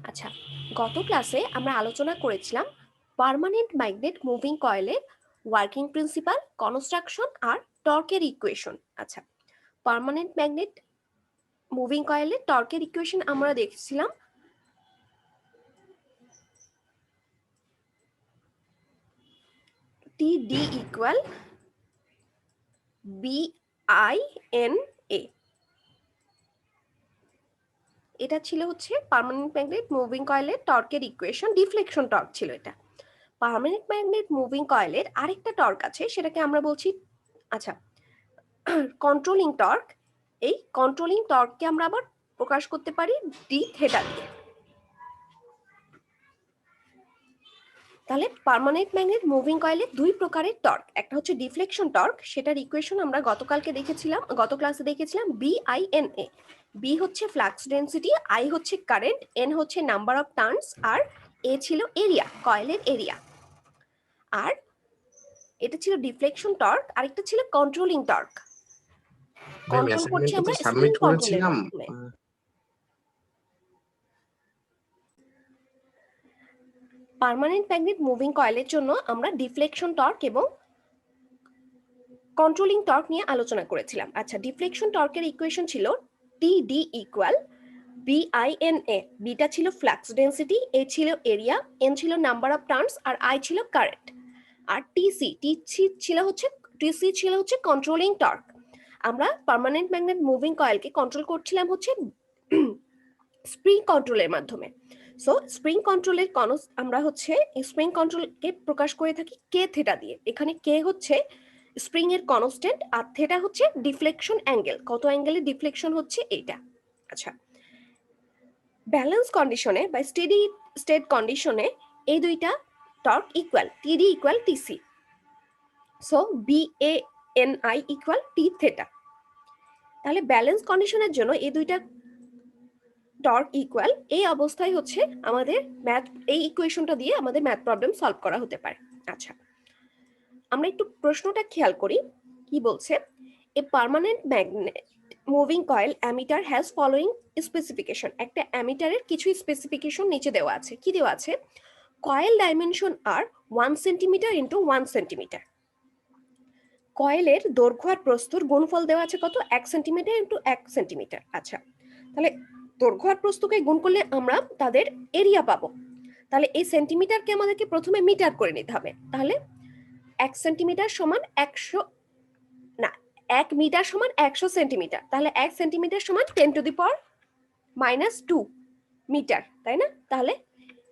আচ্ছা, গত ক্লাসে আমরা আলোচনা করেছিলাম পার্মানেন্ট ম্যাগনেট মুভিং কয়েলের ওয়ার্কিং প্রিন্সিপাল, কনস্ট্রাকশন আর টর্কের ইকুয়েশন। আচ্ছা, পার্মানেন্ট ম্যাগনেট মুভিং কয়েলের টর্কের ইকুয়েশন আমরা দেখছিলাম TD ইকুয়াল BINA। এটা ছিল হচ্ছে পার্মানেন্ট ম্যাগনেট মুভিং কয়েলের টর্কের ইকুয়েশন, ডিফ্লেকশন টর্ক ছিল এটা। পার্মানেন্ট ম্যাগনেট মুভিং কয়েলের আরেকটা টর্ক আছে, সেটাকে আমরা বলছি আচ্ছা কন্ট্রোলিং টর্ক। এই কন্ট্রোলিং টর্ককে আমরা আবার প্রকাশ করতে পারি ডি থেটা দিয়ে। তাহলে পার্মানেন্ট ম্যাগনেট মুভিং কয়েলের দুই প্রকারের টর্ক, একটা হচ্ছে ডিফ্লেকশন টর্ক, সেটার ইকুয়েশন আমরা গত ক্লাসে দেখেছিলাম BINA। বি হচ্ছে ফ্লাক্স ডেনসিটি, আই হচ্ছে কারেন্ট, এন হচ্ছে নাম্বার অফ টার্নস, আর এ ছিল এরিয়া, কয়েলের এরিয়া। আর এটা ছিল ডিফ্লেকশন টর্ক, আরেকটা ছিল কন্ট্রোলিং টর্ক। কন্ট্রোল করছি আমরা স্প্রিং কন্ট্রোলের মাধ্যমে। পার্মানেন্ট ম্যাগনেট মুভিং কয়েলের জন্য আমরা ডিফ্লেকশন টর্ক এবং কন্ট্রোলিং টর্ক নিয়ে আলোচনা করেছিলাম। আচ্ছা, ডিফ্লেকশন টর্কের ইকুয়েশন ছিল TD ইকুয়াল BINA। বিটা ছিল ফ্লাক্স ডেনসিটি, এ ছিল এরিয়া, এন ছিল নাম্বার অফ টার্নস, আর আই ছিল কারেন্ট। আর TC ছিল হচ্ছে কন্ট্রোলিং টর্ক। আমরা পার্মানেন্ট ম্যাগনেট মুভিং কয়েলকে কন্ট্রোল করছিলাম হচ্ছে স্প্রিং কন্ট্রোলের মাধ্যমে। সো স্প্রিং কন্ট্রোলের আমরা হচ্ছে স্প্রিং কন্ট্রোলকে প্রকাশ করে থাকি কে থেটা দিয়ে। এখানে কে হচ্ছে স্প্রিং এর কনস্ট্যান্ট, আর থেটা হচ্ছে ডিফ্লেকশন অ্যাঙ্গেল, কত অ্যাঙ্গেলে ডিফ্লেকশন হচ্ছে এইটা। আচ্ছা, ব্যালেন্স কন্ডিশনে বা স্টেডি স্টেট কন্ডিশনে এই দুইটা torque equal, TD equal TC। So BANI equal T theta. তাহলে ব্যালেন্স কন্ডিশনের জন্য এই দুইটা টর্ক ইকুয়াল, এই অবস্থায় হচ্ছে আমাদের এই ইকুয়েশনটা দিয়ে আমাদের ম্যাথ প্রবলেম সলভ করা হতে পারে। আচ্ছা, আমরা একটু প্রশ্নটা খেয়াল করি কি বলছে। A permanent magnet moving coil ammeter has following specification. একটা অ্যামিটারের কিছু স্পেসিফিকেশন নিচে দেওয়া আছে। কি দেওয়া আছে? কয়েল ডাইমেনশন আর 1 সেন্টিমিটার ইন্টু 1 সেন্টিমিটার। কয়েলের দৈর্ঘ্য আর প্রস্থর গুণফল দেওয়া আছে কত? 1 সেন্টিমিটার ইন্টু 1 সেন্টিমিটার। আচ্ছা, তাহলে দৈর্ঘ্য আর প্রস্থকে গুণ করলে আমরা তাদের এরিয়া পাবো। তাহলে এই সেন্টিমিটারকে আমাদেরকে প্রথমে মিটার করে নিতে হবে। তাহলে 1 সেন্টিমিটার সমান 1 মিটার সমান 100 সেন্টিমিটার। তাহলে 1 সেন্টিমিটার সমান 10⁻² মিটার, তাই না? তাহলে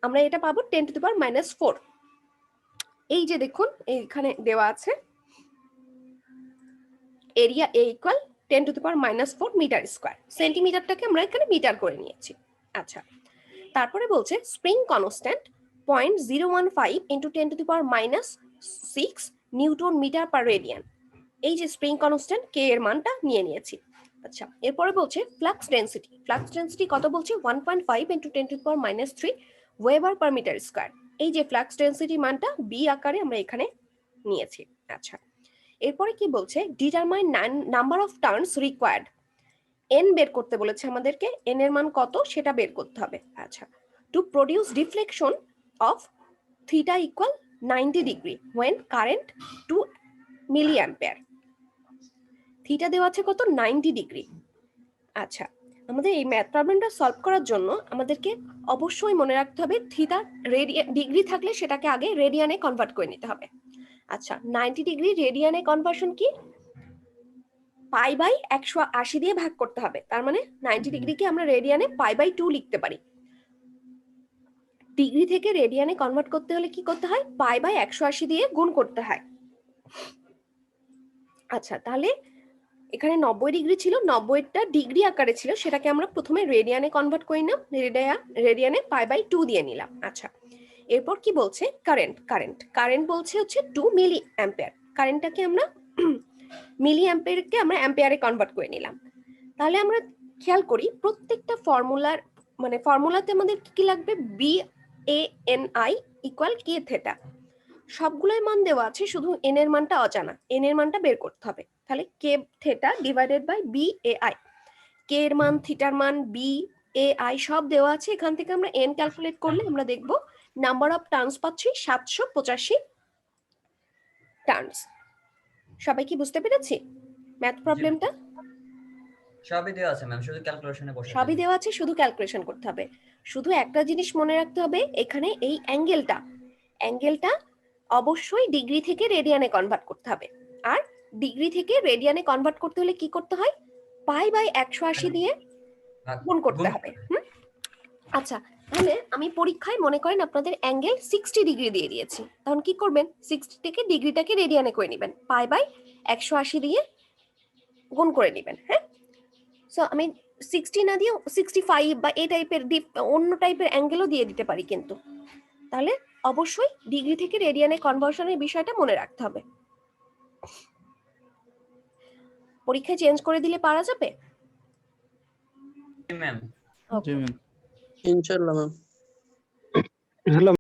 আমরা এটা পাবো 10⁻⁴। এই যে দেখুন এইখানে দেওয়া আছে area A equal 10⁻⁴ metre square. সেন্টিমিটারটাকে আমরা এখানে মিটার করে নিয়েছি। আচ্ছা, তারপরে বলছে spring constant 0.015 into 10⁻⁶ newton metre per radian. এই যে স্প্রিং কনস্ট্যান্ট কে এর মানটা নিয়ে নিয়েছি। আচ্ছা, এরপরে বলছে ফ্লাক্স ডেনসিটি কত বলছে? 1.5 into 10⁻³ weber per metre square. এই যে ফ্লাক্স ডেনসিটি মানটা বি আকারে আমরা এখানে নিয়েছি। আচ্ছা, এরপরে কি বলছে? Determine number of turns required. N বের করতে বলেছে আমাদেরকে, এন এর মান কত সেটা বের করতে হবে। আচ্ছা, to produce deflection of theta equal 90 degree when current 2 milli ampere. Theta দেওয়া আছে কত? 90 ডিগ্রি। আচ্ছা, আমাদের এই ম্যাথ প্রবলেমটা সলভ করার জন্য আমাদেরকে অবশ্যই মনে রাখতে হবে থিটা ডিগ্রি থাকলে সেটাকে আগে রেডিয়ানে কনভার্ট করে নিতে হবে। আচ্ছা, 90 ডিগ্রি রেডিয়ানে কনভার্সন কি? π/180 দিয়ে ভাগ করতে হবে। তার মানে 90 ডিগ্রিকে আমরা রেডিয়ানে π/2 লিখতে পারি। ডিগ্রি থেকে রেডিয়ানে কনভার্ট করতে হলে কি করতে হয়? π/180 দিয়ে গুণ করতে হয়। আচ্ছা, তাহলে এখানে 90 ডিগ্রি ছিল, 90টা ডিগ্রি আকারে ছিল, সেটাকে আমরা প্রথমে রেডিয়ানে কনভার্ট করে নিলাম, রেডিয়ানে π/2 দিয়ে নিলাম। আচ্ছা, এরপর কি বলছে? কারেন্ট বলছে হচ্ছে 2 মিলি অ্যাম্পিয়ার। কারেন্টটাকে আমরা মিলি অ্যাম্পিয়ারকে আমরা অ্যাম্পিয়ারে কনভার্ট করে নিলাম। তাহলে আমরা খেয়াল করি প্রত্যেকটা ফর্মুলাতে আমাদের কি লাগবে? BANI ইকুয়াল কে থেটা। সবগুলোর মান দেওয়া আছে, শুধু এন এর মানটা অজানা, এন এর মানটা বের করতে হবে। তাহলে কে থেটা ডিভাইডেড বাই BAI। কে এর মান, থিটার মান, বি এ আই সব দেওয়া আছে, এখান থেকে আমরা এন ক্যালকুলেট করলে আমরা দেখব নাম্বার অফ টার্নস পাচ্ছি 785 টার্নস। সবাই কি বুঝতে পেরেছি ম্যাথ প্রবলেমটা? সবই দেওয়া আছে ম্যাম, শুধু ক্যালকুলেশনে বসে সবই দেওয়া আছে, শুধু ক্যালকুলেশন করতে হবে। শুধু একটা জিনিস মনে রাখতে হবে, এখানে এই অ্যাঙ্গেলটা অবশ্যই ডিগ্রি থেকে রেডিয়ানে কনভার্ট করতে হবে। আর ডিগ্রি থেকে রেডিয়ানে কনভার্ট করতে হলে কি করতে হয়? পাই বাই 180 দিয়ে গুণ করতে হবে। আচ্ছা, তাহলে আমি পরীক্ষায় মনে করেন আপনাদের অ্যাঙ্গেল 60 ডিগ্রি দিয়ে দিয়েছি, তখন কি করবেন? 60 থেকে ডিগ্রিটাকে রেডিয়ানে করে নেবেন, পাই বাই 180 দিয়ে গুণ করে নেবেন। হ্যাঁ, সো আমি 60 না দিয়ে 65 বা এই টাইপের অন্য টাইপের অ্যাঙ্গেলও দিয়ে দিতে পারি, কিন্তু তাহলে অবশ্যই ডিগ্রি থেকে রেডিয়ানে কনভার্সনের বিষয়টা মনে রাখতে হবে। পরীক্ষায় চেঞ্জ করে দিলে পারা যাবে ম্যাম। জি ম্যাম, ইনশাআল্লাহ ম্যাম। হ্যালো